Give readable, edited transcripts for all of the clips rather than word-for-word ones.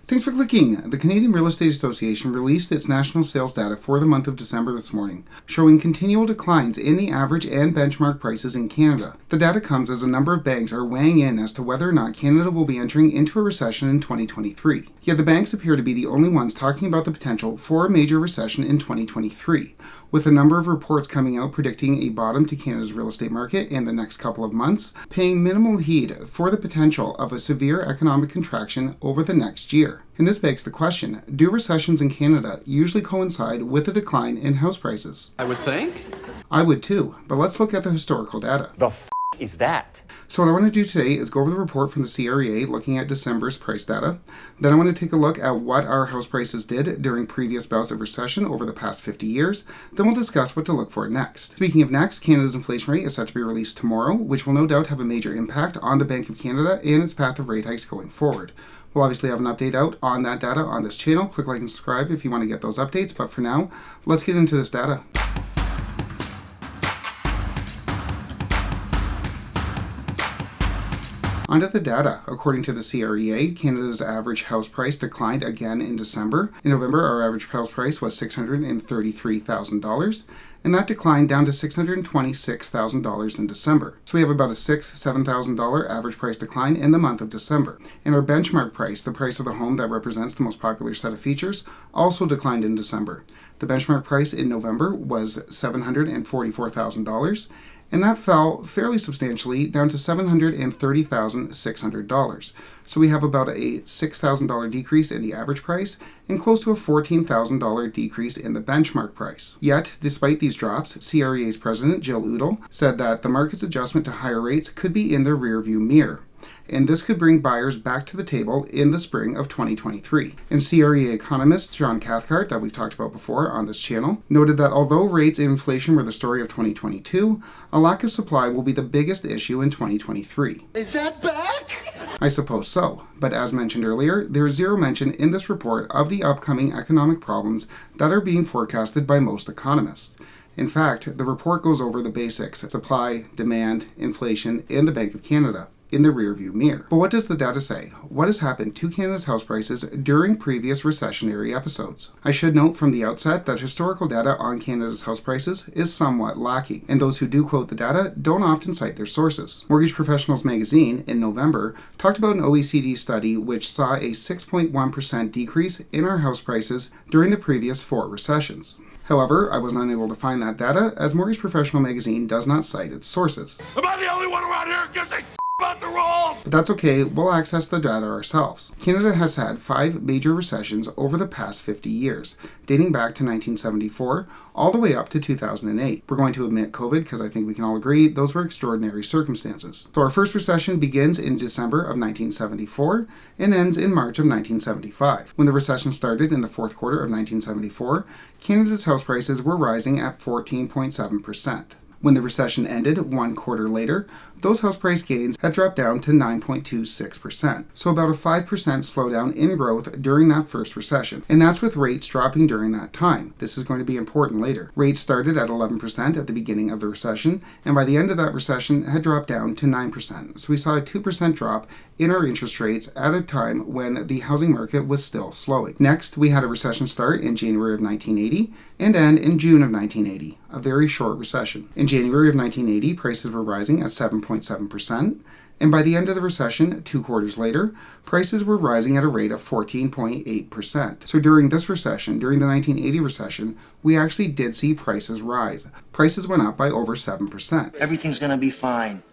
Thanks for clicking. The Canadian Real Estate Association released its national sales data for the month of December this morning, showing continual declines in the average and benchmark prices in Canada. The data comes as a number of banks are weighing in as to whether or not Canada will be entering into a recession in 2023. Yet the banks appear to be the only ones talking about the potential for a major recession in 2023, with a number of reports coming out predicting a bottom to Canada's real estate market in the next couple of months, paying minimal heed for the potential of a severe economic contraction over the next year. And this begs the question, do recessions in Canada usually coincide with a decline in house prices? I would think. I would too, but let's look at the historical data. The is that? So what I want to do today is go over the report from the CREA looking at December's price data. Then I want to take a look at what our house prices did during previous bouts of recession over the past 50 years. Then we'll discuss what to look for next. Speaking of next, Canada's inflation rate is set to be released tomorrow, which will no doubt have a major impact on the Bank of Canada and its path of rate hikes going forward. We'll obviously have an update out on that data on this channel. Click like and subscribe if you want to get those updates. But for now, let's get into this data. Onto the data. According to the CREA, Canada's average house price declined again in December. In November, our average house price was $633,000, and that declined down to $626,000 in December. So we have about a $7,000 average price decline in the month of December. And our benchmark price, the price of the home that represents the most popular set of features, also declined in December. The benchmark price in November was $744,000, and that fell fairly substantially down to $730,600. So we have about a $6,000 decrease in the average price and close to a $14,000 decrease in the benchmark price. Yet, despite these drops, CREA's president, Jill Udall, said that the market's adjustment to higher rates could be in the rearview mirror, and this could bring buyers back to the table in the spring of 2023. And CREA economist John Cathcart, that we've talked about before on this channel, noted that although rates and inflation were the story of 2022, a lack of supply will be the biggest issue in 2023. Is that back? I suppose so, but as mentioned earlier, there is zero mention in this report of the upcoming economic problems that are being forecasted by most economists. In fact, the report goes over the basics: supply, demand, inflation, and the Bank of Canada in the rearview mirror. But what does the data say? What has happened to Canada's house prices during previous recessionary episodes? I should note from the outset that historical data on Canada's house prices is somewhat lacking, and those who do quote the data don't often cite their sources. Mortgage Professionals magazine in November talked about an OECD study which saw a 6.1% decrease in our house prices during the previous 4 recessions. However, I was unable to find that data as Mortgage Professional magazine does not cite its sources. Am I the only one around here who gives a about the rules? But that's okay, we'll access the data ourselves. Canada has had 5 major recessions over the past 50 years, dating back to 1974 all the way up to 2008. We're going to omit COVID because I think we can all agree those were extraordinary circumstances. So our first recession begins in December of 1974 and ends in March of 1975. When the recession started in the fourth quarter of 1974, Canada's house prices were rising at 14.7%. When the recession ended 1 quarter later, those house price gains had dropped down to 9.26%, so about a 5% slowdown in growth during that first recession. And that's with rates dropping during that time. This is going to be important later. Rates started at 11% at the beginning of the recession, and by the end of that recession had dropped down to 9%. So we saw a 2% drop in our interest rates at a time when the housing market was still slowing. Next, we had a recession start in January of 1980 and end in June of 1980, a very short recession. In January of 1980, prices were rising at 7.7%, and by the end of the recession, 2 quarters later, prices were rising at a rate of 14.8%. So during this recession, during the 1980 recession, we actually did see prices rise. Prices went up by over 7%. Everything's gonna be fine.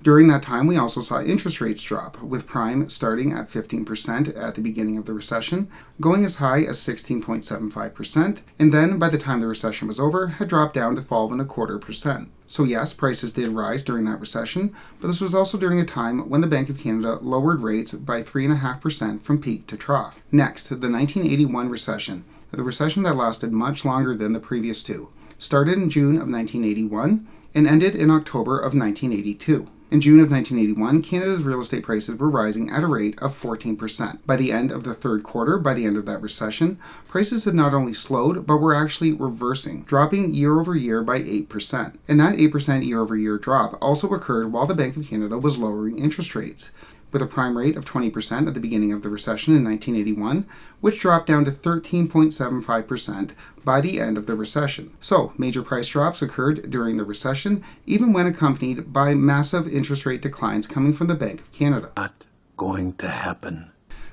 During that time, we also saw interest rates drop, with prime starting at 15% at the beginning of the recession, going as high as 16.75%, and then by the time the recession was over, had dropped down to 12.25%. So yes, prices did rise during that recession, but this was also during a time when the Bank of Canada lowered rates by 3.5% from peak to trough. Next, the 1981 recession, the recession that lasted much longer than the previous 2, started in June of 1981 and ended in October of 1982. In June of 1981, Canada's real estate prices were rising at a rate of 14%. By the end of the third quarter, by the end of that recession, prices had not only slowed, but were actually reversing, dropping year over year by 8%. And that 8% year over year drop also occurred while the Bank of Canada was lowering interest rates. with a prime rate of 20% at the beginning of the recession in 1981, which dropped down to 13.75% by the end of the recession. So, major price drops occurred during the recession, even when accompanied by massive interest rate declines coming from the Bank of Canada. Not going to happen.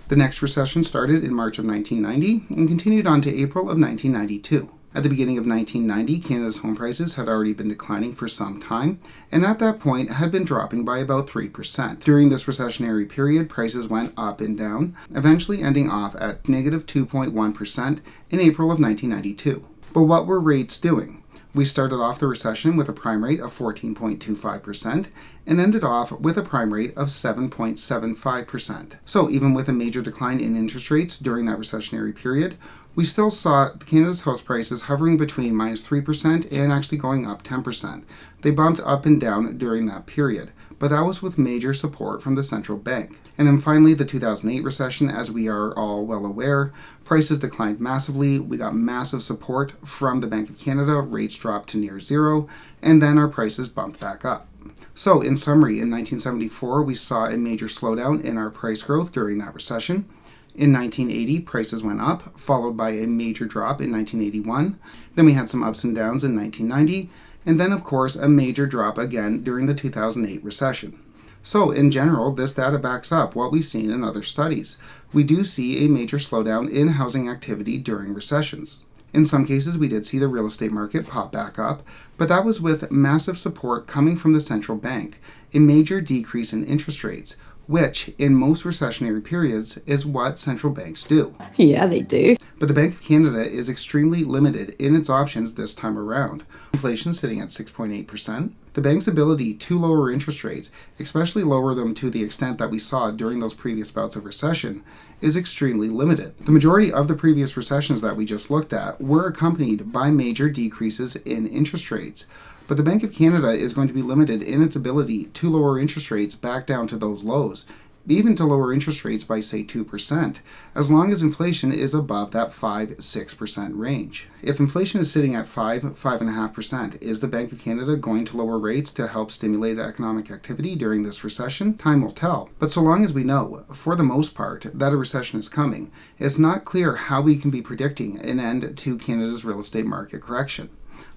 The next recession started in March of 1990 and continued on to April of 1992. At the beginning of 1990, Canada's home prices had already been declining for some time, and at that point had been dropping by about 3%. During this recessionary period, prices went up and down, eventually ending off at negative 2.1% in April of 1992. But what were rates doing? We started off the recession with a prime rate of 14.25% and ended off with a prime rate of 7.75%. So even with a major decline in interest rates during that recessionary period, we still saw Canada's house prices hovering between -3% and actually going up 10%. They bumped up and down during that period, but that was with major support from the central bank. And then finally, the 2008 recession, as we are all well aware, prices declined massively. We got massive support from the Bank of Canada, rates dropped to near zero, and then our prices bumped back up. So in summary, in 1974, we saw a major slowdown in our price growth during that recession. In 1980, prices went up, followed by a major drop in 1981. Then we had some ups and downs in 1990, and then of course a major drop again during the 2008 recession. So in general, this data backs up what we've seen in other studies. We do see a major slowdown in housing activity during recessions. In some cases, we did see the real estate market pop back up, but that was with massive support coming from the central bank, a major decrease in interest rates, which, in most recessionary periods, is what central banks do. Yeah, they do. But the Bank of Canada is extremely limited in its options this time around. Inflation sitting at 6.8%. The bank's ability to lower interest rates, especially lower them to the extent that we saw during those previous bouts of recession, is extremely limited. The majority of the previous recessions that we just looked at were accompanied by major decreases in interest rates. But the Bank of Canada is going to be limited in its ability to lower interest rates back down to those lows, even to lower interest rates by, say, 2%, as long as inflation is above that 5-6% range. If inflation is sitting at 5.5%, is the Bank of Canada going to lower rates to help stimulate economic activity during this recession? Time will tell. But so long as we know, for the most part, that a recession is coming, it's not clear how we can be predicting an end to Canada's real estate market correction.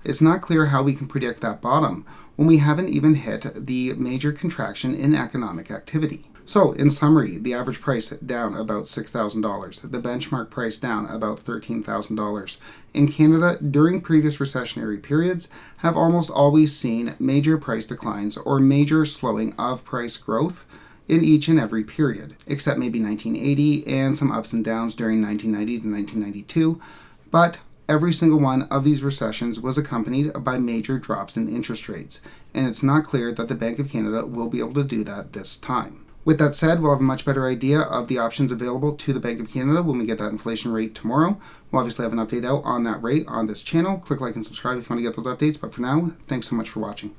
It's not clear how we can predict that bottom when we haven't even hit the major contraction in economic activity. So, in summary, the average price down about $6,000, the benchmark price down about $13,000. In Canada, during previous recessionary periods, have almost always seen major price declines or major slowing of price growth in each and every period, except maybe 1980 and some ups and downs during 1990 to 1992. But every single one of these recessions was accompanied by major drops in interest rates, and it's not clear that the Bank of Canada will be able to do that this time. With that said, we'll have a much better idea of the options available to the Bank of Canada when we get that inflation rate tomorrow. We'll obviously have an update out on that rate on this channel. Click like and subscribe if you want to get those updates, but for now, thanks so much for watching.